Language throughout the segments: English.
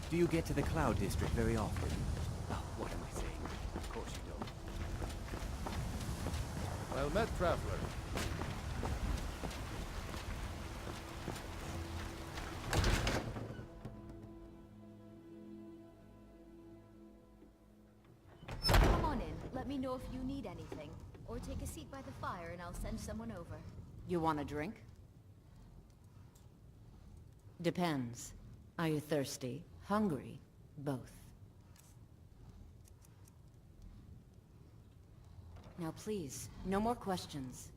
Do you get to the Cloud District very often? Oh, what am I saying? Of course you don't. Well met, traveler. Come on in. Let me know if you need anything. Or take a seat by the fire and I'll send someone over. You want a drink? Depends. Are you thirsty? Hungry? Both. Now please, no more questions.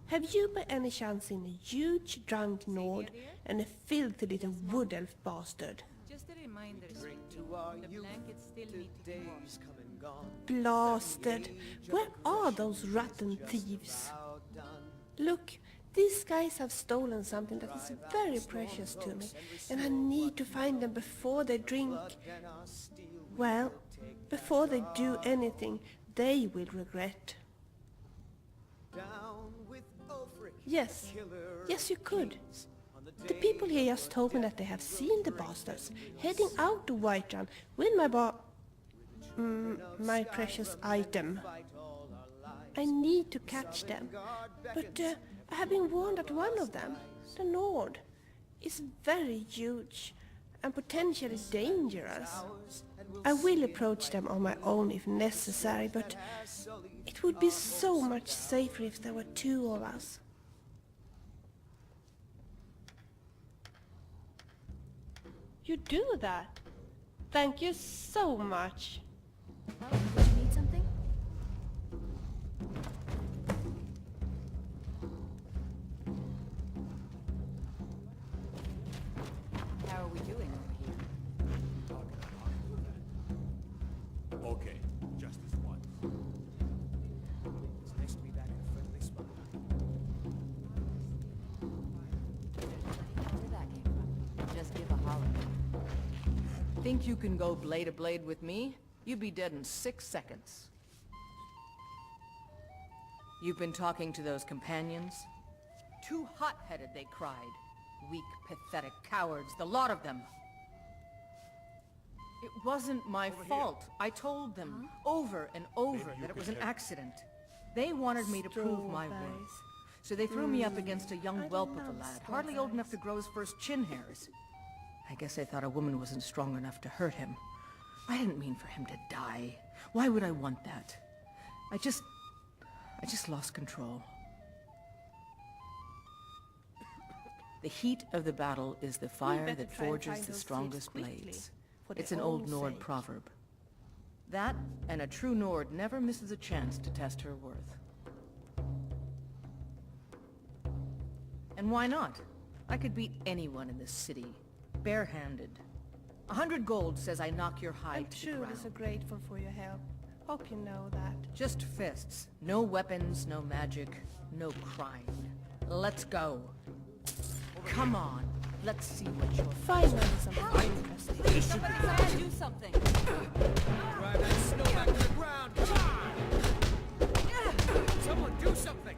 Have you by any chance seen a huge drunk Nord and a filthy little wood elf bastard? Just a reminder, the blankets still need to be washed. Blasted! Where are those rotten thieves? Look, these guys have stolen something that is very precious to me, and I need to find them before they drink. Well, before they do anything, they will regret. Yes, yes you could. The people here just told me that they have seen the bastards heading out to Whiterun with my precious item. I need to catch them, but I have been warned that one of them, the Nord, is very huge and potentially dangerous. I will approach them on my own if necessary, but it would be so much safer if there were two of us. You do that? Thank you so much. Oh, did you need something? How are we doing over here? Okay, just as one. It's nice to be back in a friendly spot. Where that came from? Just give a holler. Think you can go blade to blade with me? You'd be dead in 6 seconds. You've been talking to those companions? Too hot-headed, they cried. Weak, pathetic cowards, the lot of them. It wasn't my fault. I told them over and over that it was an accident. They wanted me to prove my worth. So they threw me up against a young whelp of a lad, hardly old enough to grow his first chin hairs. I guess I thought a woman wasn't strong enough to hurt him. I didn't mean for him to die. Why would I want that? I just lost control. The heat of the battle is the fire that forges the strongest blades. It's an old Nord proverb. That, and a true Nord never misses a chance to test her worth. And why not? I could beat anyone in this city, barehanded. 100 gold says I knock your hide I'm to the truly ground. so grateful for your help. Hope you know that. Just fists. No weapons, no magic, no crying. Let's go. Come on. Let's see what you're... Finally something interesting. Somebody try and do something. Drive that snow back to the ground! Come on! Someone do something!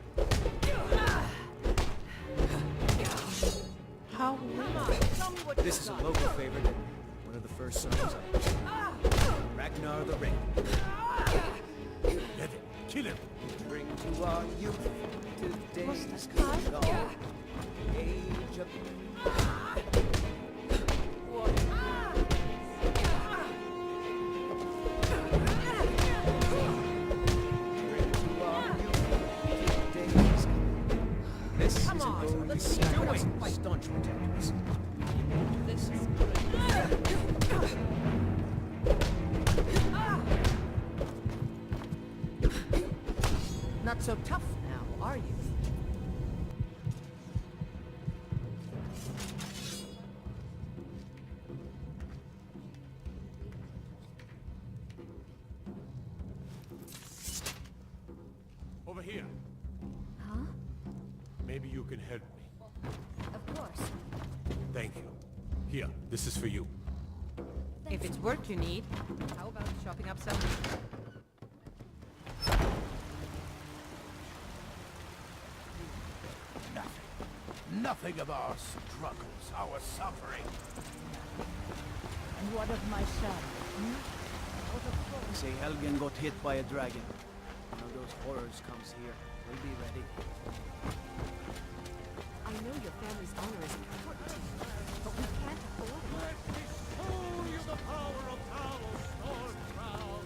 How Tell me what This is a local favorite. One of the first songs. Ragnar the Red. Get him! Kill him! Bring to our youth today's call. Age of... This is Come on, a road let's we see doing. what's Staunch protectors. This is not so tough now, are you? Over here. Huh? Maybe you can help me. Of course. Thank you. Here, this is for you. If it's work you need, how about chopping up some? Nothing. nothing of our struggles, our suffering. And what of my son? They say Helgen got hit by a dragon. One of those horrors comes here. We'll be ready. I know your family's honor is important to you, but we can't afford it. Let me show you the power of Talos Stormcrown!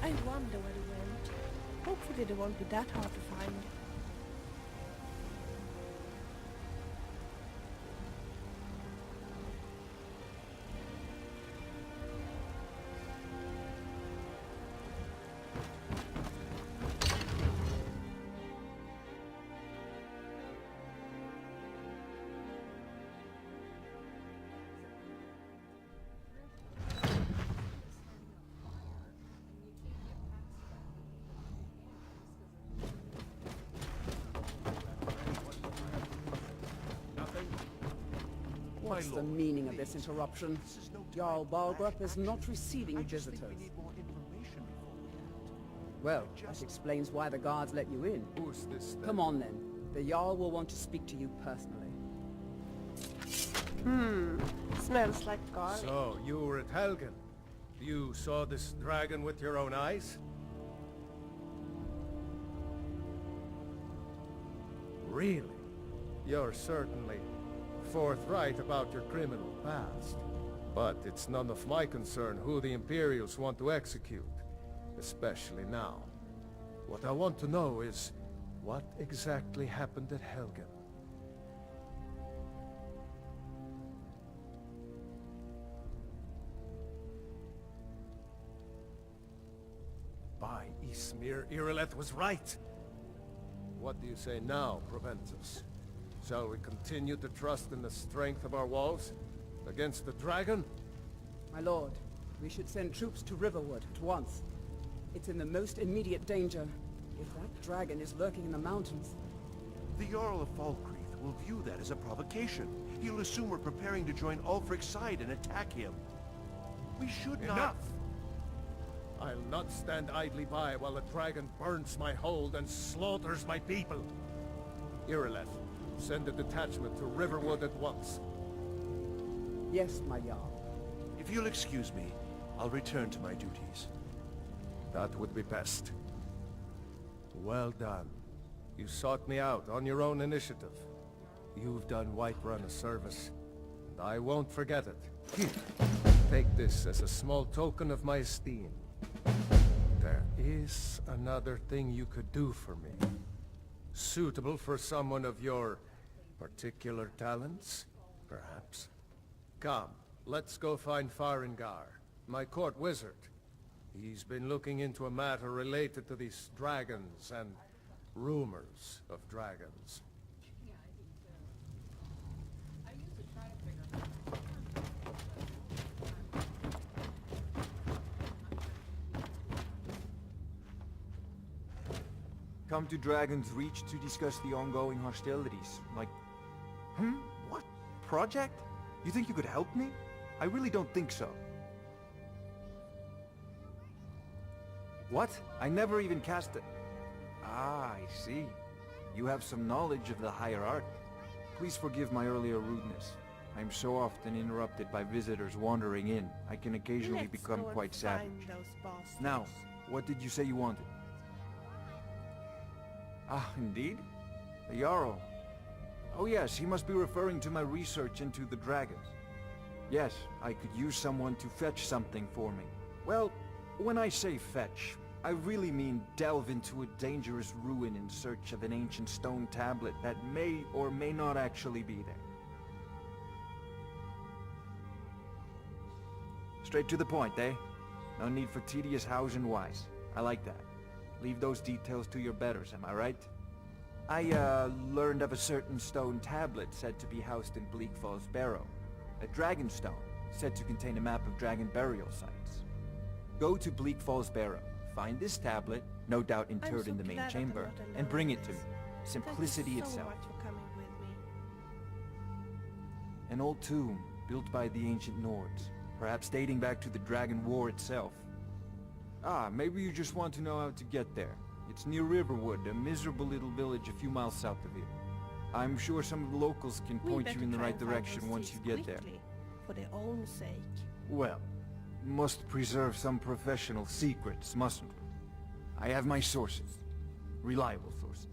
I wonder where he went. Hopefully they won't be that hard to find. What's the meaning of this interruption? Jarl Balgrup is not receiving visitors. Well, that explains why the guards let you in. Who's this then? Come on then. The Jarl will want to speak to you personally. Smells like garlic. So, you were at Helgen. You saw this dragon with your own eyes? Really? You're certainly forthright about your criminal past. But it's none of my concern who the Imperials want to execute, especially now. What I want to know is, what exactly happened at Helgen? By Ysmir, Irileth was right! What do you say now, Proventus? Shall we continue to trust in the strength of our walls? Against the dragon? My lord, we should send troops to Riverwood at once. It's in the most immediate danger. If that dragon is lurking in the mountains... The Jarl of Falkreath will view that as a provocation. He'll assume we're preparing to join Ulfric's side and attack him. We should not... Enough! I'll not stand idly by while a dragon burns my hold and slaughters my people. Irileth, send a detachment to Riverwood at once. Yes, my Jarl. If you'll excuse me, I'll return to my duties. That would be best. Well done. You sought me out on your own initiative. You've done Whiterun a service, and I won't forget it. Here, take this as a small token of my esteem. There is another thing you could do for me. Suitable for someone of your particular talents, perhaps. Come, let's go find Farengar, my court wizard. He's been looking into a matter related to these dragons and rumors of dragons. Come to Dragon's Reach to discuss the ongoing hostilities. Like... What? Project? You think you could help me? I really don't think so. What? I never even cast it. Ah, I see. You have some knowledge of the higher art. Please forgive my earlier rudeness. I'm so often interrupted by visitors wandering in. I can occasionally Let's become go and quite savage. find those bastards. Now, what did you say you wanted? Ah, indeed? The Jarl. Oh yes, he must be referring to my research into the dragons. Yes, I could use someone to fetch something for me. Well, when I say fetch, I really mean delve into a dangerous ruin in search of an ancient stone tablet that may or may not actually be there. Straight to the point, eh? No need for tedious hows and whys. I like that. Leave those details to your betters, am I right? I, learned of a certain stone tablet said to be housed in Bleak Falls Barrow. A dragon stone, said to contain a map of dragon burial sites. Go to Bleak Falls Barrow, find this tablet, no doubt interred in the main chamber, and bring it to me. Simplicity Thank you so itself. much for coming with me. An old tomb, built by the ancient Nords. perhaps dating back to the Dragon War itself. Ah, maybe you just want to know how to get there. It's near Riverwood, a miserable little village a few miles south of here. I'm sure some of the locals can We point better you in the try right and find direction those once you thieves get there. quickly, for their own sake. Well, must preserve some professional secrets, mustn't we? I have my sources. Reliable sources.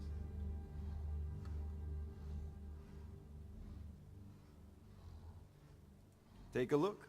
Take a look.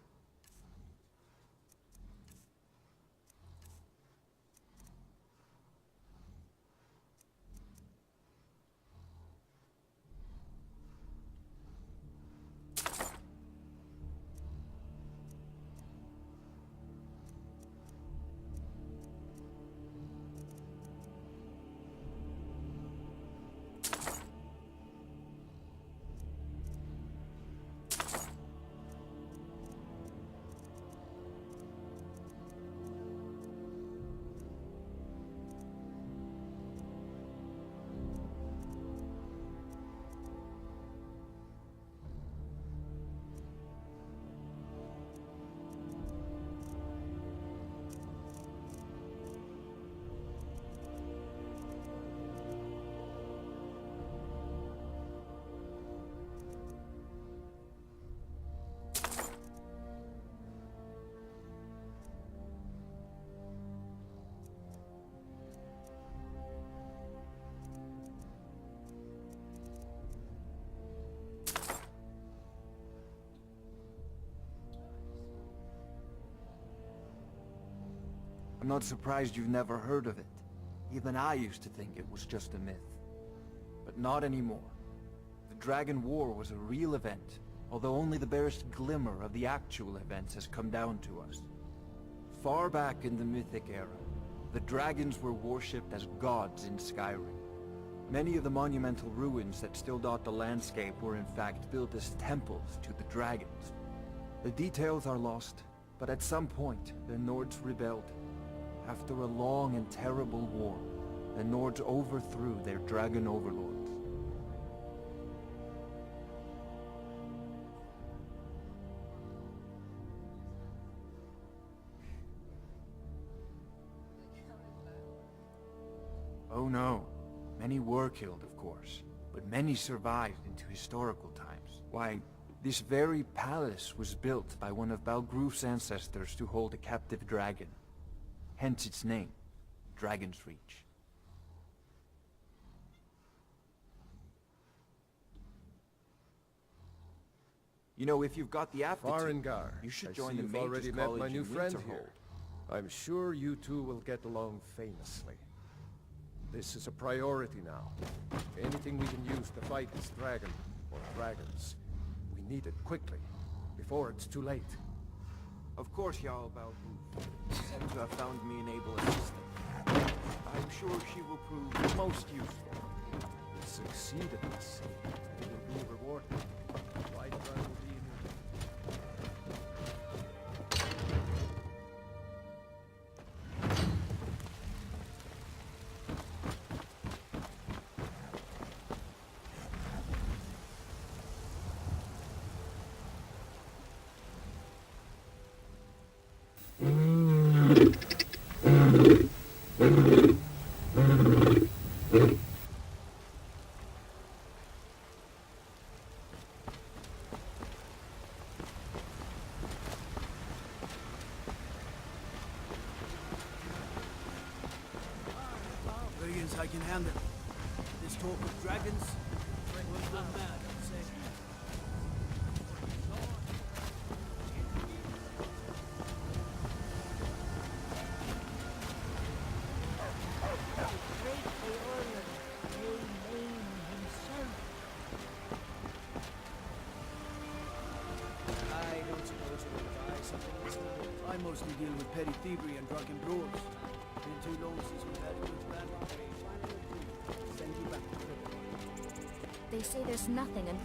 I'm not surprised you've never heard of it. Even I used to think it was just a myth. But not anymore. The Dragon War was a real event, although only the barest glimmer of the actual events has come down to us. Far back in the Mythic era, the dragons were worshipped as gods in Skyrim. Many of the monumental ruins that still dot the landscape were in fact built as temples to the dragons. The details are lost, but at some point, the Nords rebelled. After a long and terrible war, the Nords overthrew their dragon overlords. Oh no, many were killed, of course, but many survived into historical times. Why, this very palace was built by one of Balgruf's ancestors to hold a captive dragon. Hence its name, Dragon's Reach. You know, if you've got the aptitude, Farengar, you should I join see the you've Mages already met College my in new friend Winterhold. here. I'm sure you two will get along famously. This is a priority now. Anything we can use to fight this dragon, or dragons, we need it quickly, before it's too late. Of course, Jarl Balgruf seems to have found me an able assistant. I'm sure she will prove most useful. We succeeded, let's see. It will be rewarded. White Run will be in your... Brigands I can handle. This talk of dragons was gone mad, I'd say. I don't suppose we'll buy something this time. I mostly deal with petty thievery and drunken brawls. Been too long since we've had a good battle. Send you back to Riverwood. They say there's nothing and...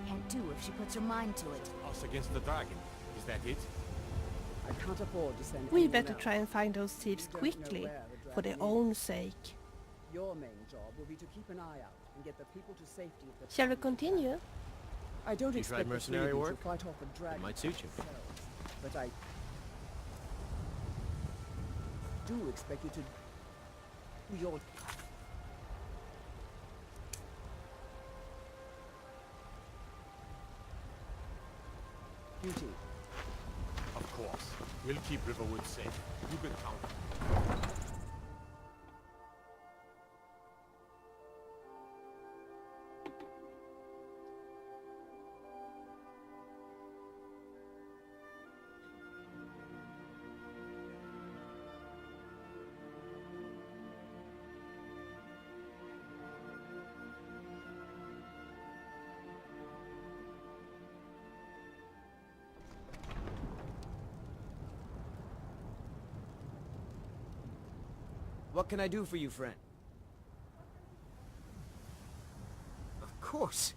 Can't do if she puts her mind to it. Us against the dragon. Is that it? I can't afford to send We anyone better else. try and find those thieves You don't know quickly, where the for their dragon own is. sake. Your main job will be to keep an eye out and get the people to safety if the Shall we continue? I don't You expect tried the three of mercenary you work? to fight off a dragon might suit you. yourselves, but I do expect you to do your duty. Of course. We'll keep Riverwood safe. You can count. What can I do for you, friend? Of course.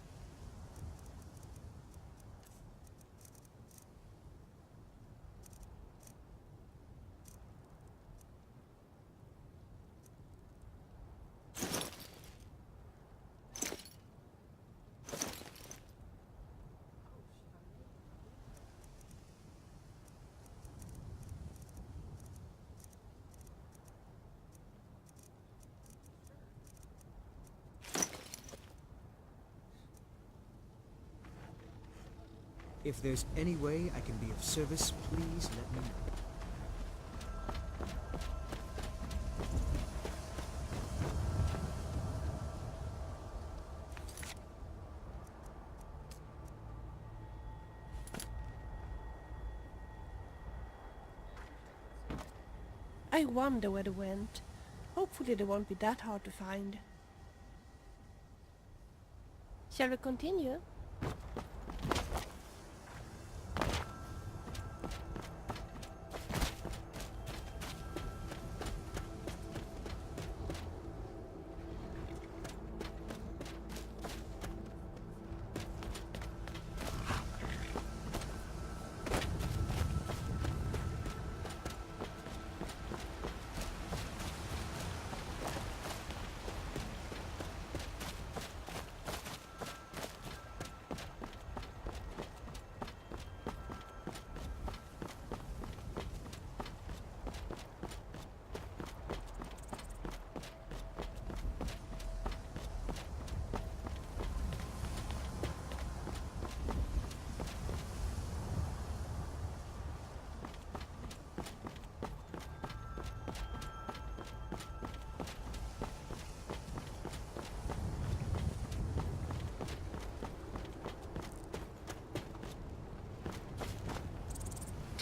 If there's any way I can be of service, please let me know. I wonder where they went. Hopefully they won't be that hard to find. Shall we continue?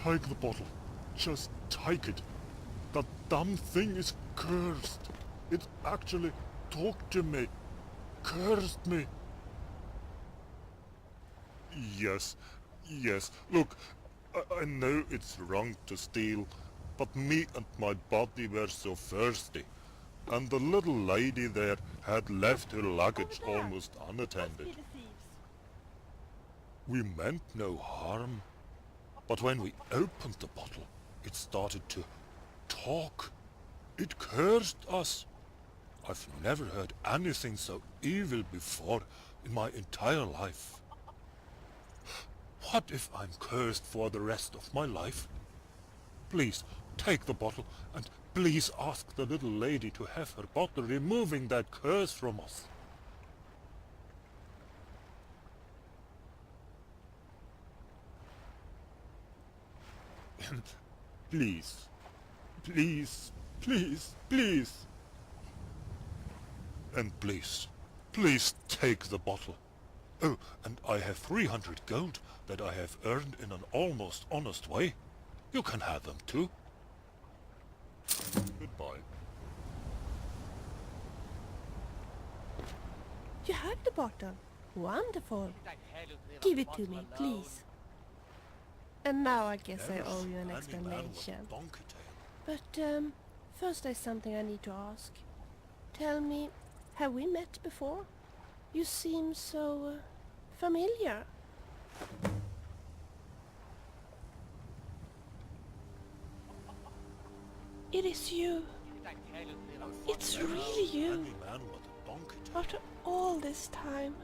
Take the bottle. Just take it. That damn thing is cursed. It actually talked to me. Cursed me. Yes, yes. Look, I know it's wrong to steal, but me and my body were so thirsty. And the little lady there had left her luggage almost unattended. We meant no harm. But when we opened the bottle, it started to talk. It cursed us. I've never heard anything so evil before in my entire life. What if I'm cursed for the rest of my life? Please, take the bottle and please ask the little lady to have her bottle removing that curse from us. Please, please, please, please. And please, please take the bottle. Oh, and I have 300 gold that I have earned in an almost honest way. You can have them too. Goodbye. You have the bottle. Wonderful. Give it to me, please. And now I guess I owe you an explanation. But first there's something I need to ask. Tell me, have we met before? You seem so familiar. It is you. It's really you. all this time.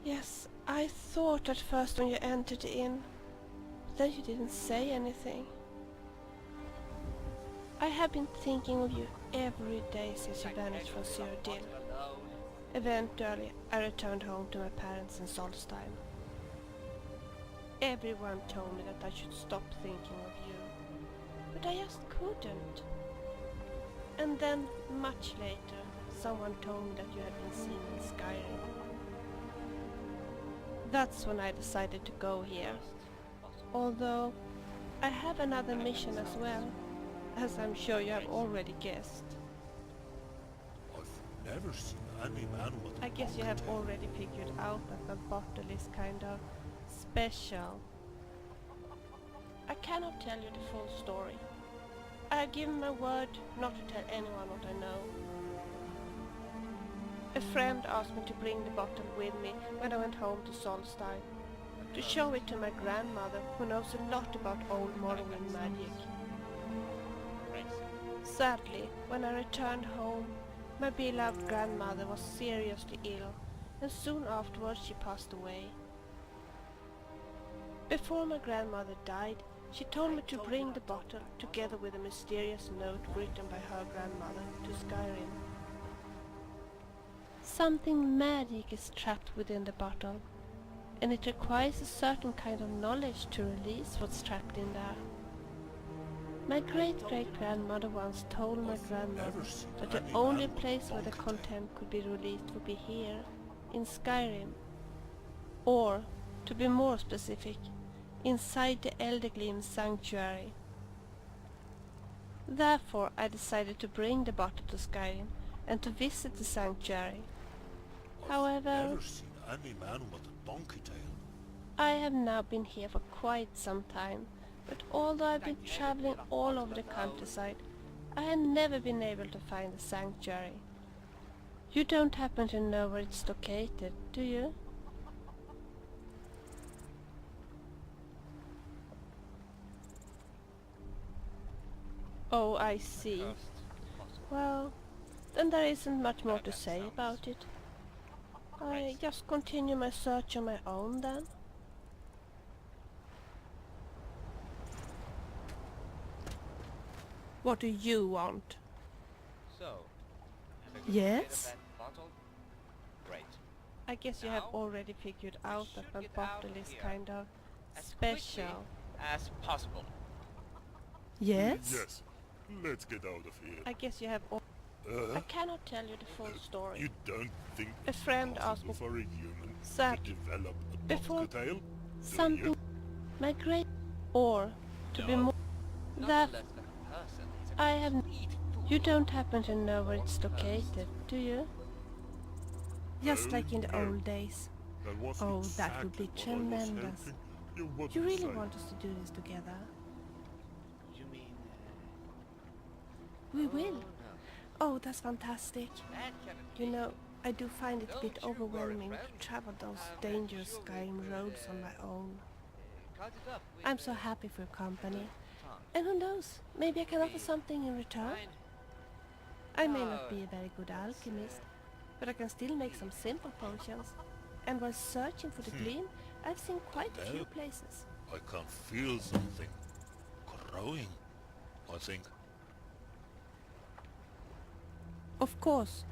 Yes, I thought at first when you entered in, but then you didn't say anything. I have been thinking of you every day since you vanished from Cyrodiil. Eventually, I returned home to my parents in Solstheim. Everyone told me that I should stop thinking of you, but I just couldn't. And then, much later, someone told me that you had been seen in Skyrim. That's when I decided to go here. Although, I have another mission as well, as I'm sure you have already guessed. I've never seen any man with a I guess you have already figured out that the bottle is kind of special. I cannot tell you the full story. I have given my word not to tell anyone what I know. A friend asked me to bring the bottle with me when I went home to Solstheim, to show it to my grandmother, who knows a lot about old Morrowind magic. Sadly, when I returned home, my beloved grandmother was seriously ill, and soon afterwards she passed away. Before my grandmother died, she told me to bring the bottle together with a mysterious note written by her grandmother to Skyrim. Something magic is trapped within the bottle, and it requires a certain kind of knowledge to release what's trapped in there. My great-great-grandmother once told my grandmother that the only place where the content could be released would be here, in Skyrim. Or, to be more specific, inside the Eldergleam Sanctuary. Therefore, I decided to bring the bottle to Skyrim and to visit the sanctuary. However, I've never seen any man with a donkey tail. I have now been here for quite some time, but although I've been traveling all over the countryside, I have never been able to find the sanctuary. You don't happen to know where it's located, do you? Oh, I see. Well, then there isn't much more to say about it. I just continue my search on my own then. What do you want? Yes? Great. I guess you have already figured out that my bottle is kind of special. As possible. Yes? Yes. Let's get out of here. I guess you have I cannot tell you the full story. You don't think A friend it's asked me possible for a human Sad. to develop a Before donkey tail? Do something you? my great or to be more that I have you don't happen to know where it's located, do you? Just like in the old days. That wasn't Oh, that would be exactly what I was tremendous. hoping you wouldn't You really say. want us to do this together? You mean... We will. Oh, that's fantastic. You know, I do find it a bit overwhelming to travel those dangerous Skyrim roads on my own. I'm so happy for your company. And who knows, maybe I can offer something in return? I may not be a very good alchemist, but I can still make some simple potions. And while searching for the gleam, I've seen quite a few places. I can feel something growing, I think. Of course.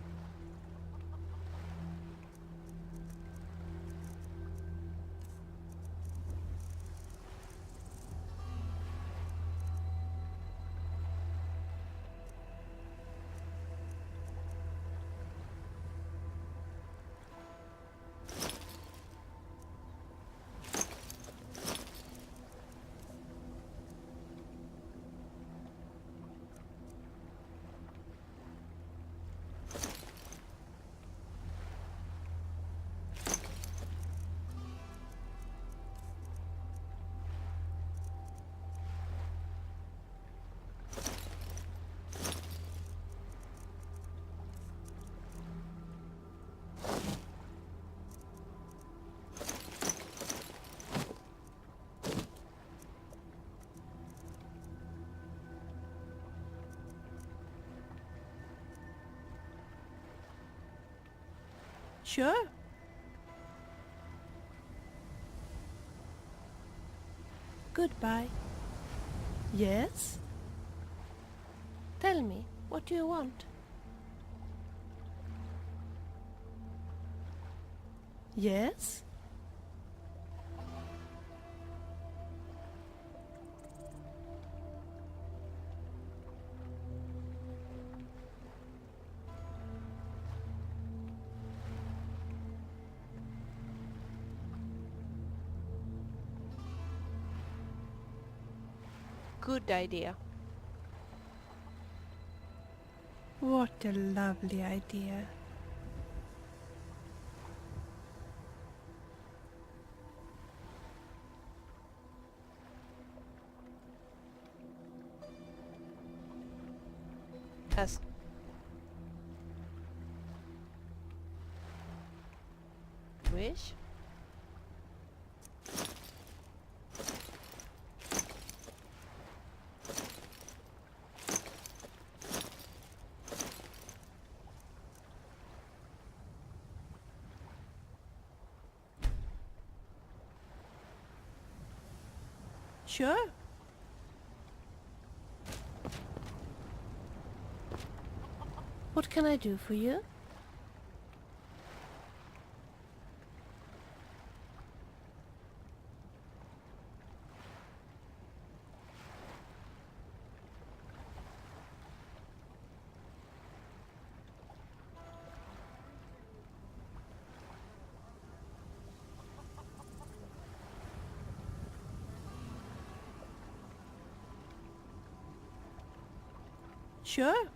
Sure. Goodbye. Yes? Tell me, what do you want? Yes? Good idea. What a lovely idea. As wish. Sure. What can I do for you? Sure.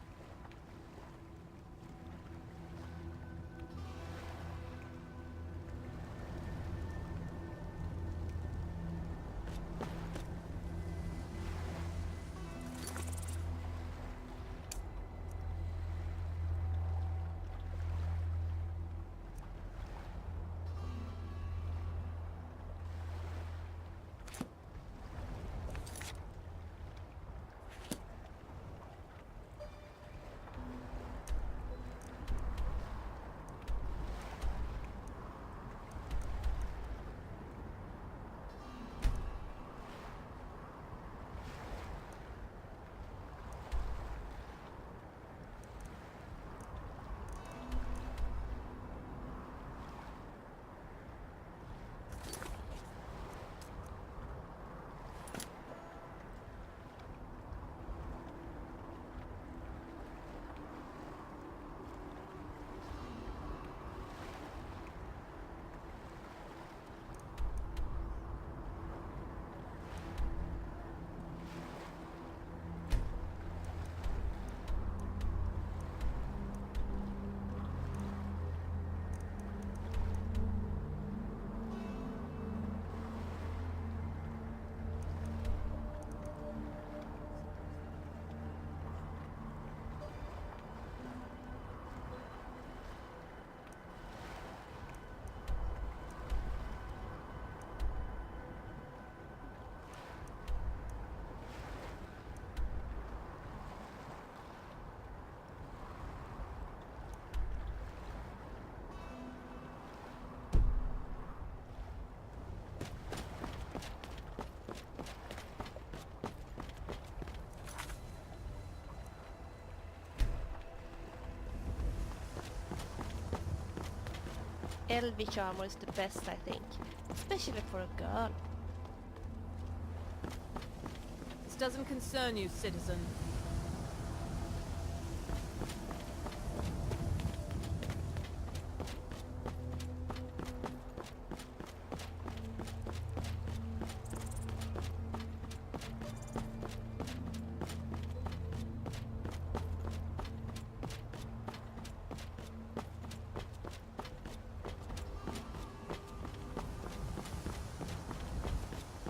Elvish armor is the best, I think. Especially for a girl. This doesn't concern you, citizen.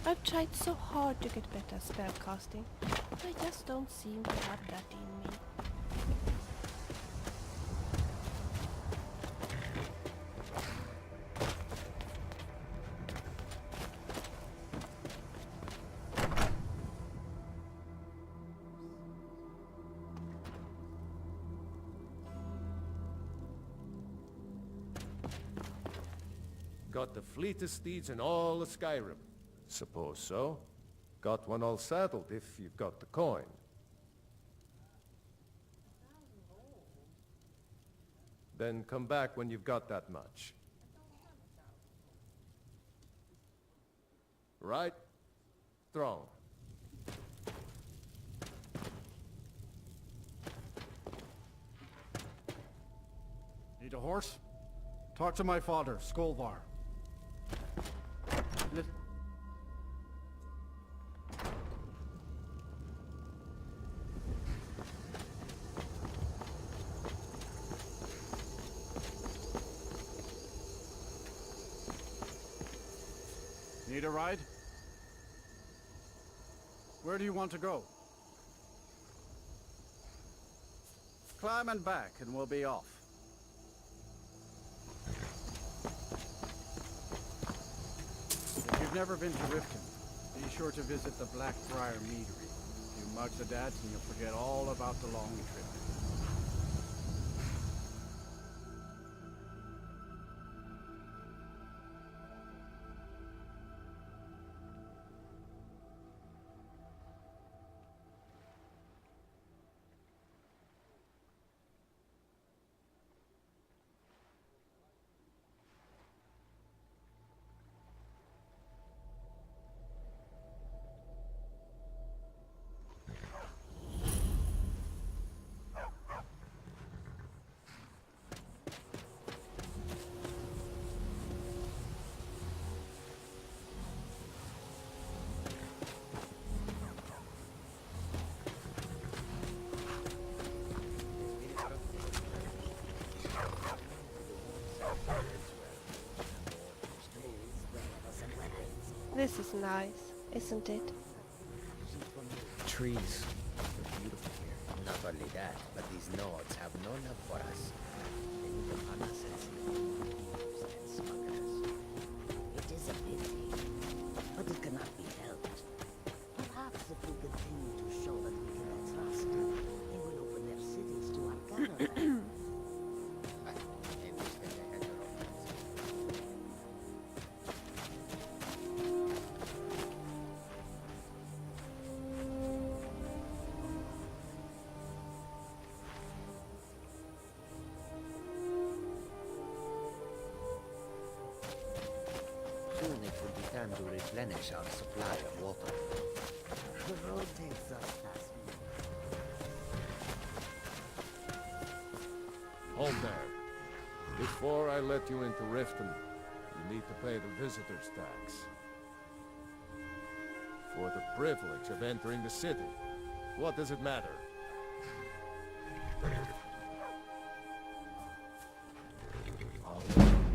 I've tried so hard to get better at spellcasting, but I just don't seem to have that in me. got the fleetest steeds in all of Skyrim. Suppose so. Got one all saddled if you've got the coin. Then come back when you've got that much. Right? Throne. Need a horse? Talk to my father, Skolvar. Need a ride? Where do you want to go? Climb and back and we'll be off. If you've never been to Riften, be sure to visit the Blackbriar Meadery. A few mugs of that and you'll forget all about the long trip. This is nice, isn't it? Trees. They're beautiful here. Not only that, but these Nords have no love for us. They look upon us as thieves and smugglers. It is a pity, but it cannot be helped. Perhaps if we continue to show that we can be trusted, they will open their cities to our caravans. Soon it will be time to replenish our supply of water. The road takes us past me. Hold there. Before I let you into Riften, you need to pay the visitor's tax. For the privilege of entering the city. What does it matter?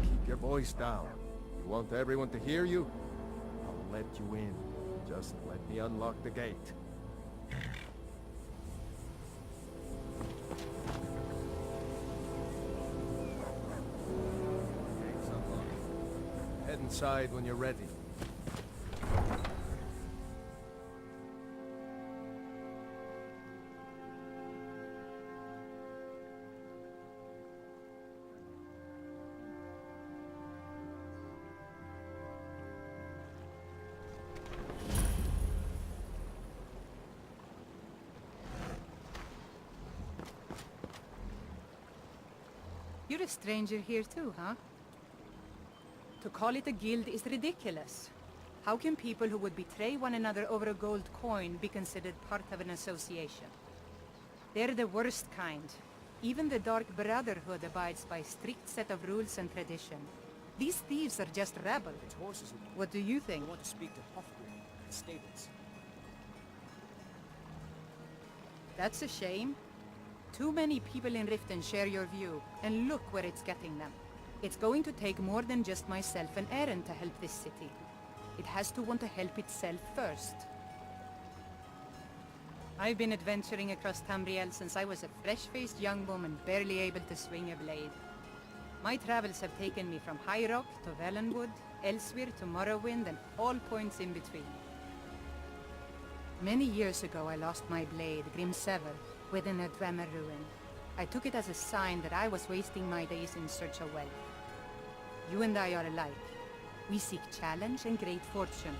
Keep your voice down. You want everyone to hear you? I'll let you in. Just let me unlock the gate. Gate's unlocked. Head inside when you're ready. You're a stranger here too, huh? To call it a guild is ridiculous. How can people who would betray one another over a gold coin be considered part of an association? They're the worst kind. Even the Dark Brotherhood abides by a strict set of rules and tradition. These thieves are just rabble. What do you think? I want to speak to Hofgrim and stables. That's a shame. Too many people in Riften share your view, and look where it's getting them. It's going to take more than just myself and Eren to help this city. It has to want to help itself first. I've been adventuring across Tamriel since I was a fresh-faced young woman barely able to swing a blade. My travels have taken me from High Rock to Valenwood, Elsewhere to Morrowind, and all points in between. Many years ago I lost my blade, Grimsever, within a Dwemer ruin. I took it as a sign that I was wasting my days in search of wealth. You and I are alike. We seek challenge and great fortune.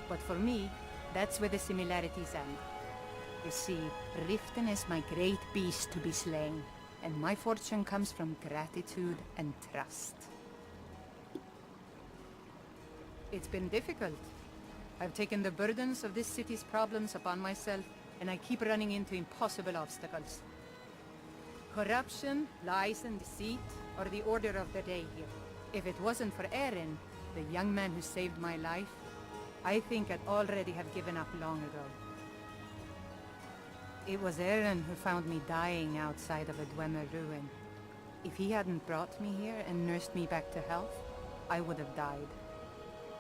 But for me, that's where the similarities end. You see, Riften is my great beast to be slain, and my fortune comes from gratitude and trust. It's been difficult. I've taken the burdens of this city's problems upon myself, and I keep running into impossible obstacles. Corruption, lies and deceit are the order of the day here. If it wasn't for Eren, the young man who saved my life, I think I'd already have given up long ago. It was Eren who found me dying outside of a Dwemer ruin. If he hadn't brought me here and nursed me back to health, I would have died.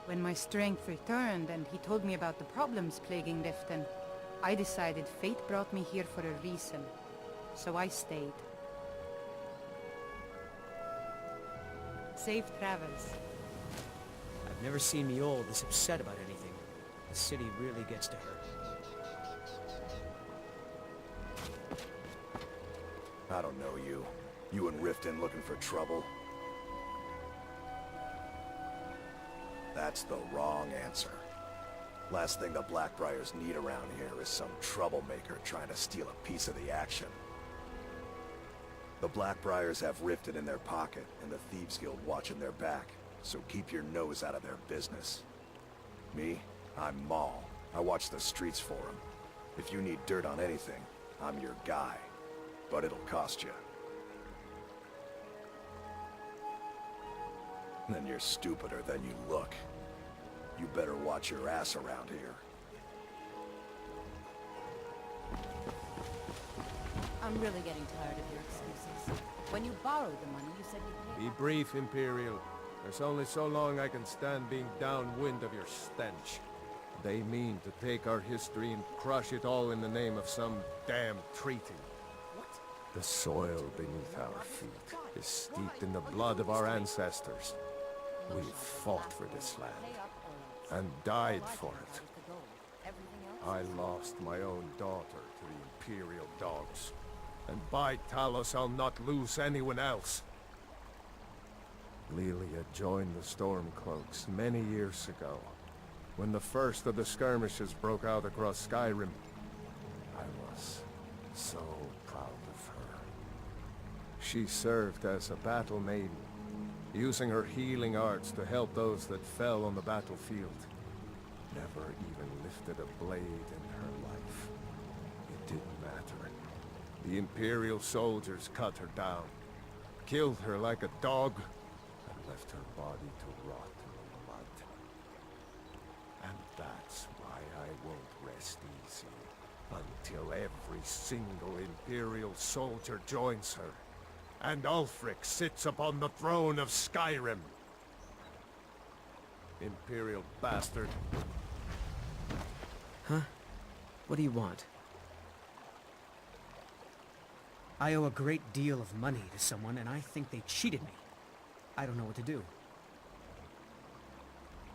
When my strength returned and he told me about the problems plaguing Riften, I decided fate brought me here for a reason, so I stayed. Safe travels. I've never seen Mjolnir this upset about anything. The city really gets to her. I don't know you. You and Riften looking for trouble? That's the wrong answer. Last thing the Blackbriars need around here is some troublemaker trying to steal a piece of the action. The Blackbriars have Riften in their pocket and the Thieves Guild watching their back, so keep your nose out of their business. Me? I'm Maul. I watch the streets for them. If you need dirt on anything, I'm your guy. But it'll cost you. Then you're stupider than you look. You better watch your ass around here. I'm really getting tired of your excuses. When you borrowed the money, you said you'd pay Be brief, Imperial. There's only so long I can stand being downwind of your stench. They mean to take our history and crush it all in the name of some damn treaty. The soil beneath our feet is steeped in the blood of our ancestors. We've fought for this land, and died for it. I lost my own daughter to the Imperial dogs, and by Talos I'll not lose anyone else. Lilia joined the Stormcloaks many years ago, when the first of the skirmishes broke out across Skyrim. I was so proud of her. She served as a battle maiden, using her healing arts to help those that fell on the battlefield. Never even lifted a blade in her life. It didn't matter. The Imperial soldiers cut her down, killed her like a dog, and left her body to rot in the mud. And that's why I won't rest easy until every single Imperial soldier joins her, and Ulfric sits upon the throne of Skyrim. Imperial bastard. Huh? What do you want? I owe a great deal of money to someone, and I think they cheated me. I don't know what to do.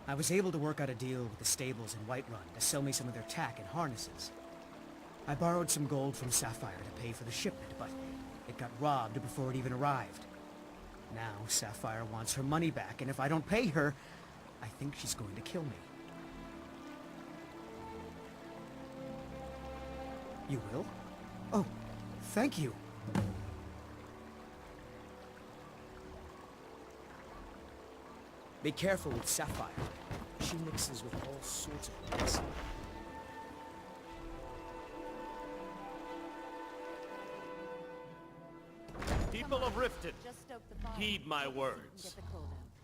I was able to work out a deal with the stables in Whiterun to sell me some of their tack and harnesses. I borrowed some gold from Sapphire to pay for the shipment, but it got robbed before it even arrived. Now Sapphire wants her money back, and if I don't pay her, I think she's going to kill me. You will? Oh, thank you. Be careful with Sapphire. She mixes with all sorts of mess. People of Riften, heed my words.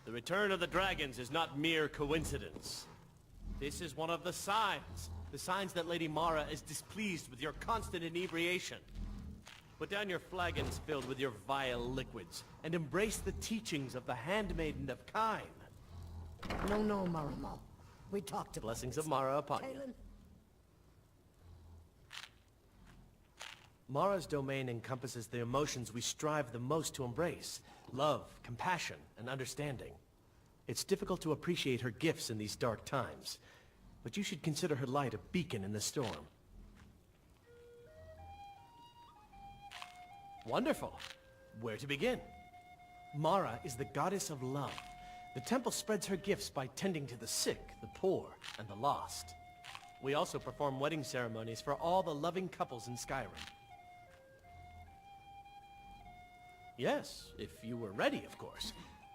The return of the dragons is not mere coincidence. This is one of the signs that Lady Mara is displeased with your constant inebriation. Put down your flagons filled with your vile liquids, and embrace the teachings of the Handmaiden of Kine. No, Marimo. We talked about Blessings of Mara upon you. Mara's domain encompasses the emotions we strive the most to embrace: love, compassion, and understanding. It's difficult to appreciate her gifts in these dark times, but you should consider her light a beacon in the storm. Wonderful. Where to begin? Mara is the goddess of love, The temple spreads her gifts by tending to the sick, the poor, and the lost. We also perform wedding ceremonies for all the loving couples in Skyrim. Yes, if you were ready, of course.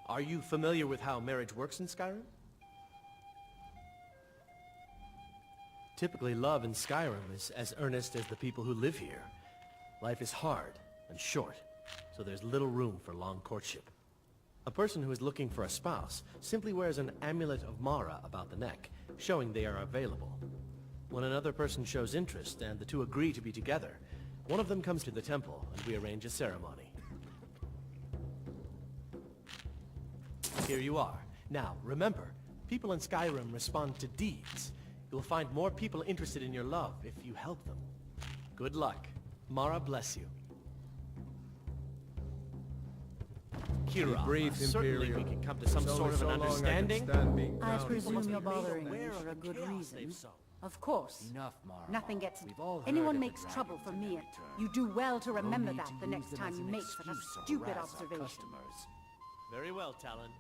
Are you familiar with how marriage works in Skyrim? Typically, love in Skyrim is as earnest as the people who live here. Life is hard and short, so there's little room for long courtship. A person who is looking for a spouse simply wears an amulet of Mara about the neck, showing they are available. When another person shows interest and the two agree to be together, one of them comes to the temple and we arrange a ceremony. Here you are. Now, remember, people in Skyrim respond to deeds. You'll find more people interested in your love if you help them. Good luck. Mara bless you. Kira, brief, certainly Imperial. we can come to some It's sort only of an so long I can understanding. stand being I grounded. presume you're bothering me aware for a of the good chaos reason. they've sown. Of course. Enough, Mara. Nothing gets... We've all heard Anyone of the makes trouble for dragons me. in return. You do well to remember need that to the use next them time as you an make such a excuse to stupid harass our observation. customers. Very well, Talon.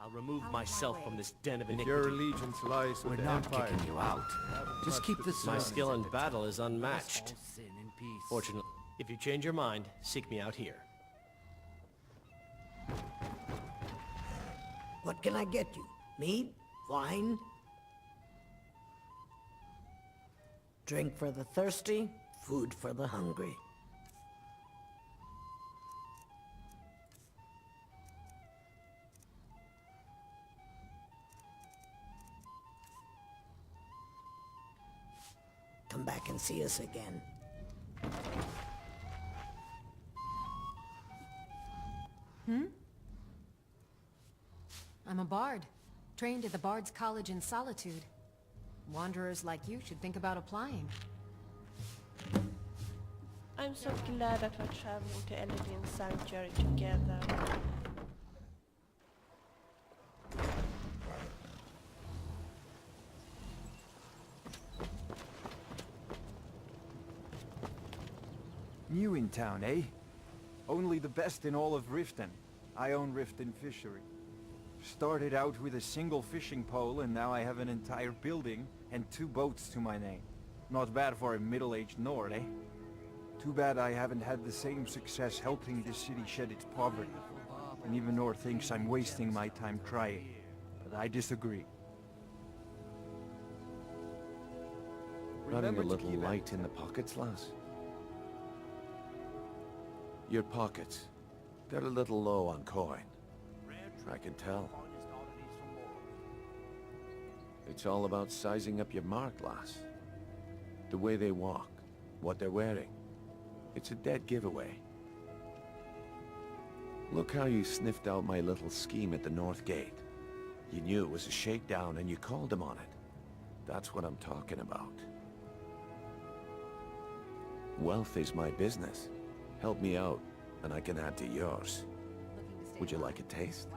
I'll remove Out of myself my from way. this den of If your iniquity. allegiance lies with We're the not Empire, kicking you out. Just keep the My servants skill in at the battle temple. is Let us unmatched. all sin in peace. Fortunately, if you change your mind, seek me out here. What can I get you? Meat? Wine? Drink for the thirsty, food for the hungry. Come back and see us again. I'm a bard, trained at the Bard's College in Solitude. Wanderers like you should think about applying. I'm so glad that we're traveling to Elegant Sanctuary together. New in town, eh? Only the best in all of Riften. I own Riften Fishery. Started out with a single fishing pole and now I have an entire building and 2 boats to my name. Not bad for a middle-aged Nord, eh? Too bad I haven't had the same success helping this city shed its poverty. And even Nord thinks I'm wasting my time trying. But I disagree. Running a little light in the pockets, lass? Your pockets. They're a little low on coin. I can tell. It's all about sizing up your mark, lass. The way they walk, what they're wearing. It's a dead giveaway. Look how you sniffed out my little scheme at the North Gate. You knew it was a shakedown and you called him on it. That's what I'm talking about. Wealth is my business. Help me out, and I can add to yours. Would you like a taste?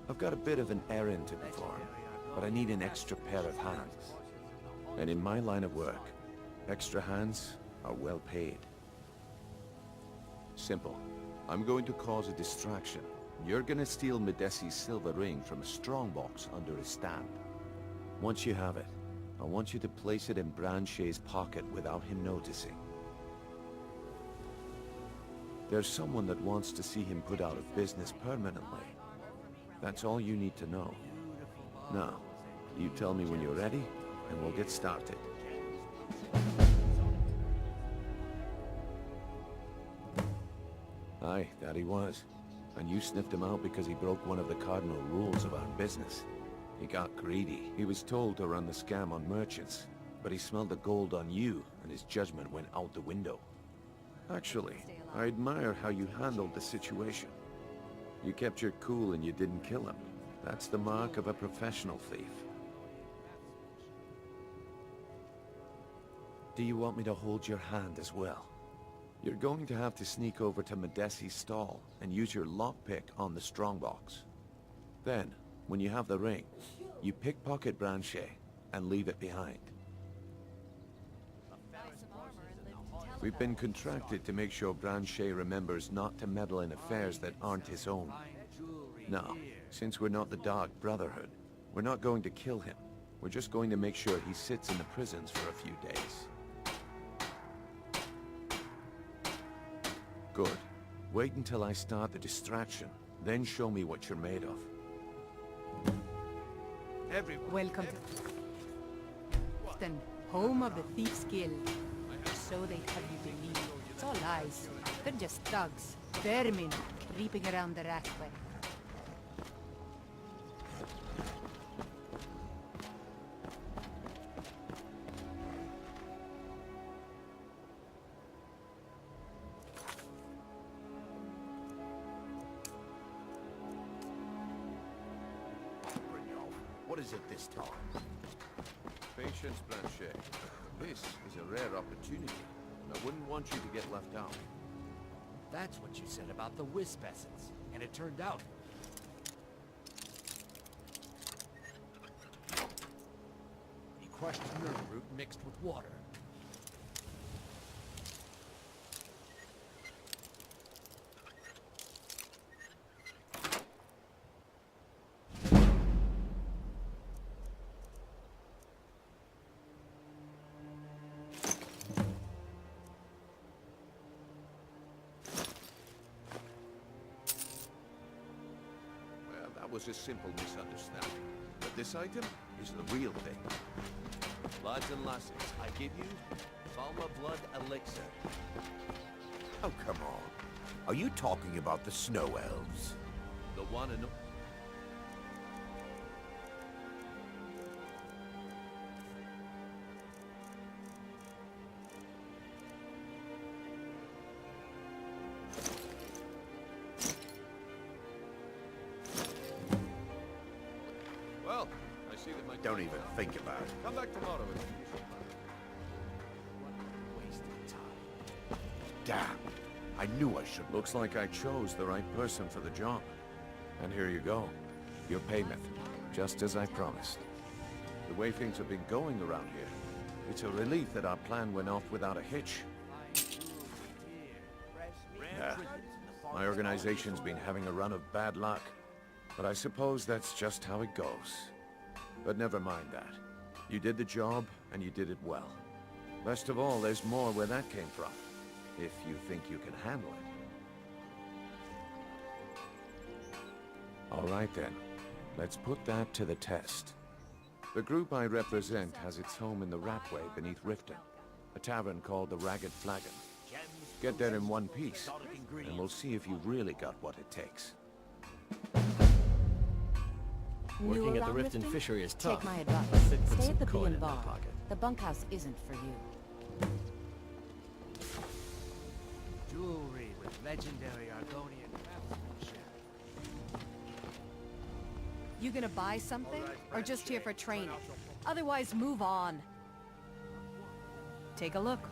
I've got a bit of an errand to perform, but I need an extra pair of hands. And in my line of work, extra hands are well paid. Simple. I'm going to cause a distraction. You're gonna steal Medesi's silver ring from a strongbox under his stamp. Once you have it, I want you to place it in Branche's pocket without him noticing. There's someone that wants to see him put out of business permanently. That's all you need to know. Now, you tell me when you're ready, and we'll get started. Aye, that he was. And you sniffed him out because he broke one of the cardinal rules of our business. He got greedy. He was told to run the scam on merchants, but he smelled the gold on you, and his judgment went out the window. Actually, I admire how you handled the situation. You kept your cool and you didn't kill him. That's the mark of a professional thief. Do you want me to hold your hand as well? You're going to have to sneak over to Medesi's stall and use your lockpick on the strongbox. Then, when you have the ring, you pickpocket Branche and leave it behind. We've been contracted to make sure Branche remembers not to meddle in affairs that aren't his own. No, since we're not the Dark Brotherhood, we're not going to kill him. We're just going to make sure he sits in the prisons for a few days. Good. Wait until I start the distraction, then show me what you're made of. Welcome to Then, home of the Thieves Guild. So they'd have you believe. It's all lies. They're just thugs. Vermin creeping around the rathway. What is it this time? Patience, Blanchet. This is a rare opportunity. I wouldn't want you to get left out. That's what you said about the Wisp essence, and it turned out. You crushed nerve root mixed with water. Was a simple misunderstanding. But this item is the real thing. Lads and lasses, I give you Falma Blood Elixir. Oh, come on. Are you talking about the Snow Elves? The one and Don't even think about it. Come back tomorrow with me. Damn. I knew I should. Looks like I chose the right person for the job. And here you go. Your payment. Just as I promised. The way things have been going around here, it's a relief that our plan went off without a hitch. Yeah. My organization's been having a run of bad luck. But I suppose that's just how it goes. But never mind that. You did the job, and you did it well. Best of all, there's more where that came from. If you think you can handle it. All right then. Let's put that to the test. The group I represent has its home in the Ratway beneath Riften. A tavern called the Ragged Flagon. Get there in one piece, and we'll see if you've really got what it takes. Working at the Riften fishery is tough. Take my advice. Stay at the Bee and Bar. The bunkhouse isn't for you. Jewelry with legendary Argonian craftsmanship. You gonna buy something? Or just here for training? Otherwise, move on. Take a look.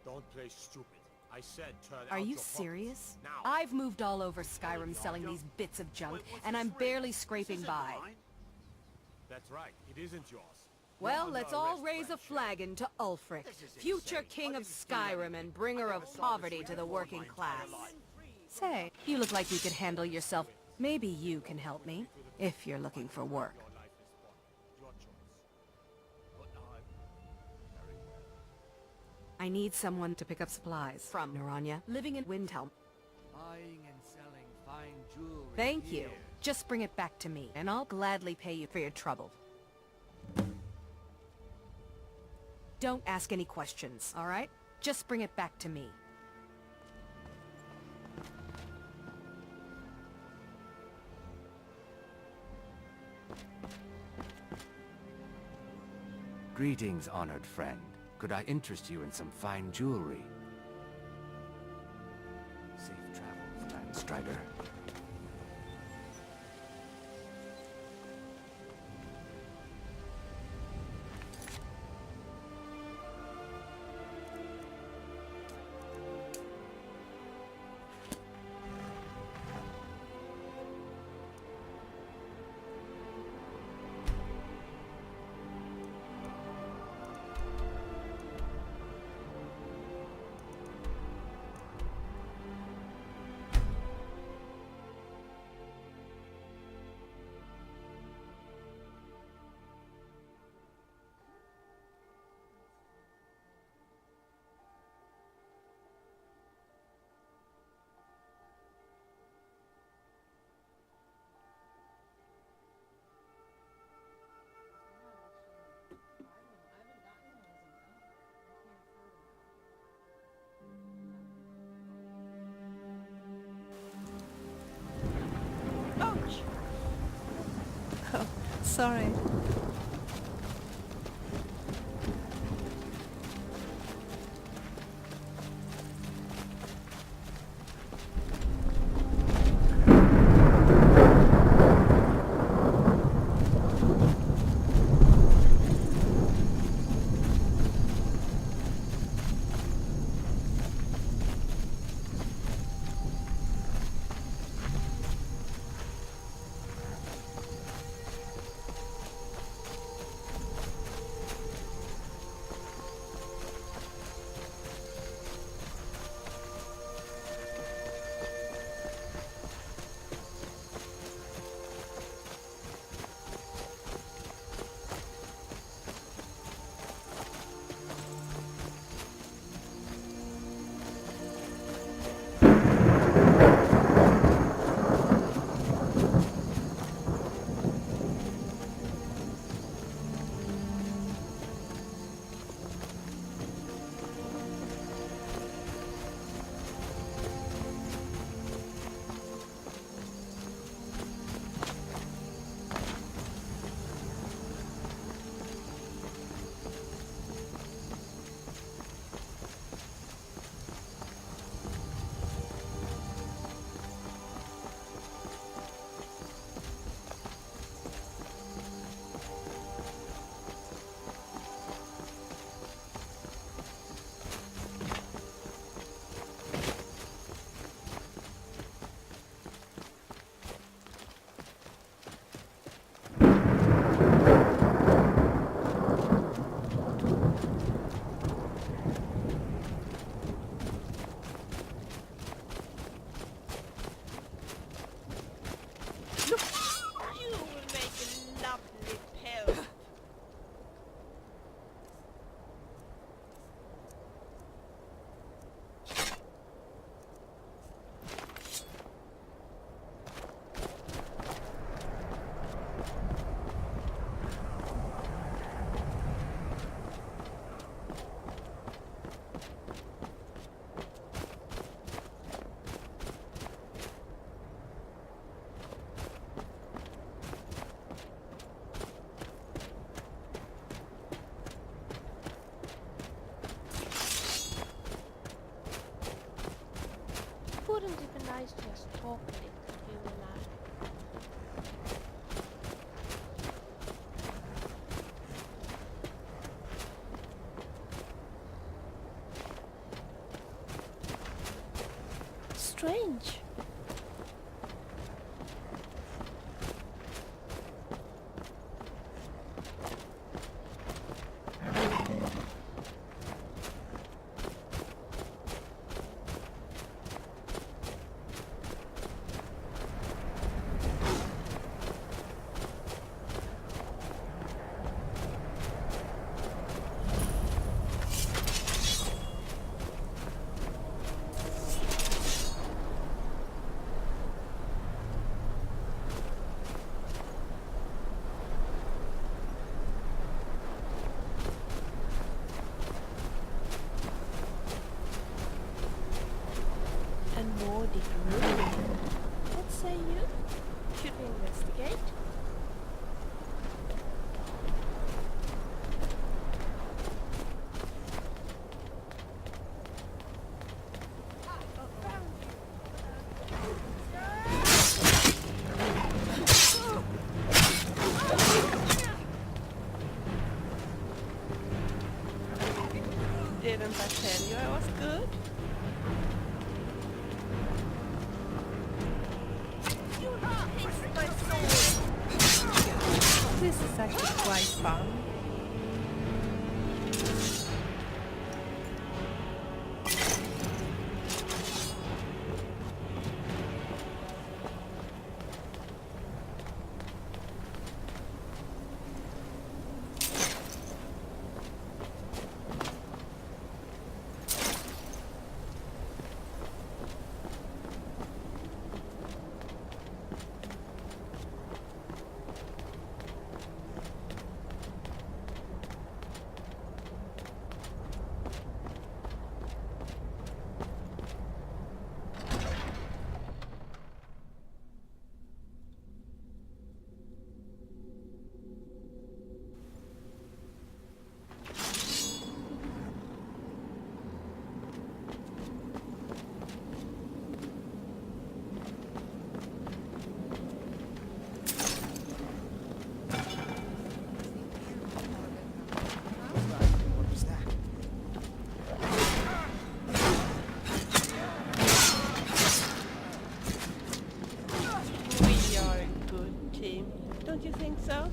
Don't play stupid. I said turn Are out you your serious? Now. I've moved all over Skyrim selling these bits of junk, and I'm barely scraping by. That's right. It isn't yours. Well, let's all raise a flagon to Ulfric, future king of Skyrim and bringer of poverty to the working class. Say, you look like you could handle yourself. Maybe you can help me, if you're looking for work. I need someone to pick up supplies from Naranya, living in Windhelm. Buying and selling fine jewelry. Thank you. here. Just bring it back to me, and I'll gladly pay you for your trouble. Don't ask any questions, all right? Just bring it back to me. Greetings, honored friend. Could I interest you in some fine jewelry? Safe travels, Landstrider. Ouch! Oh, sorry. Wouldn't it be nice to just talk a little to you and I? Strange. big ruin. What say you? Should we investigate? Didn't I tell you I was good? This is actually quite fun. Don't you think so?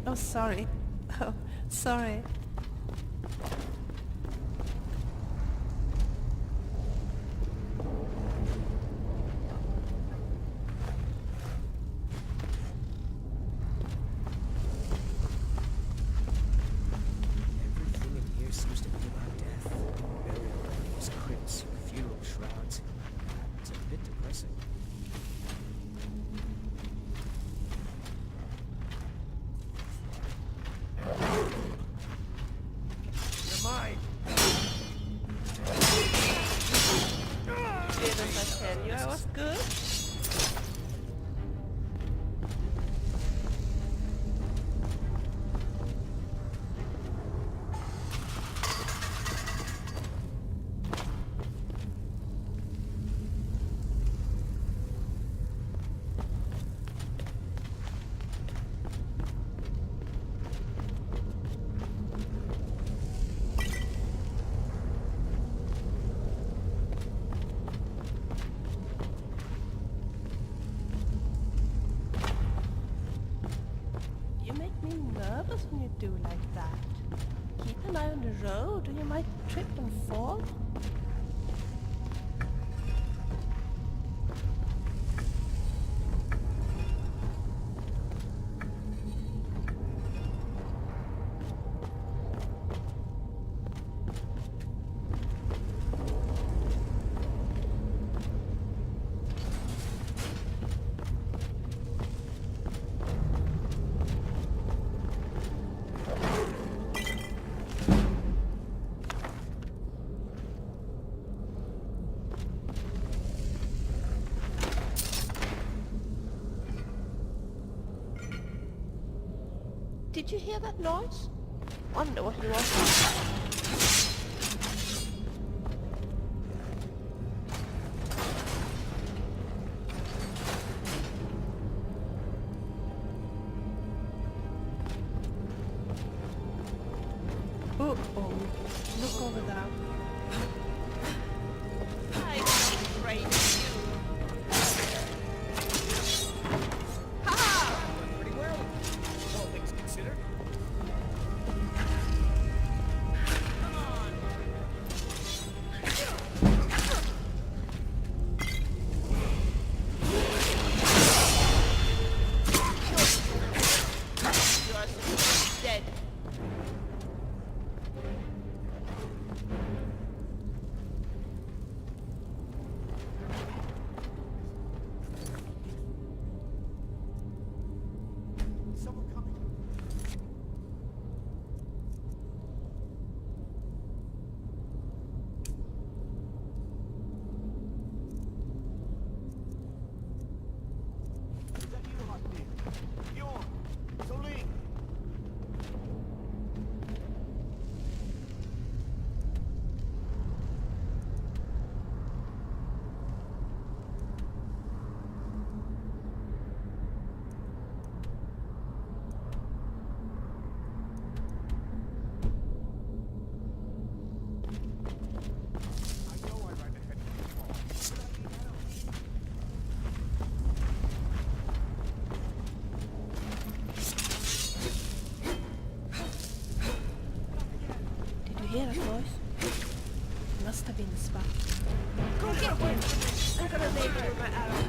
Oh, sorry. Oh, sorry. Everything in here seems to be about death. Burial graves, crypts, funeral shrouds. It's a bit depressing. Didn't I tell you I was good? You make me nervous when you do like that. Keep an eye on the road or you might trip and fall. Did you hear that noise? Wonder what it was. Uh-oh. Look over there. I'm afraid of you. Ha! Pretty well, all things considered. Come on! You're dead. Hear that noise? It must have been the spot. Go get him! I'm gonna make it with my arrow.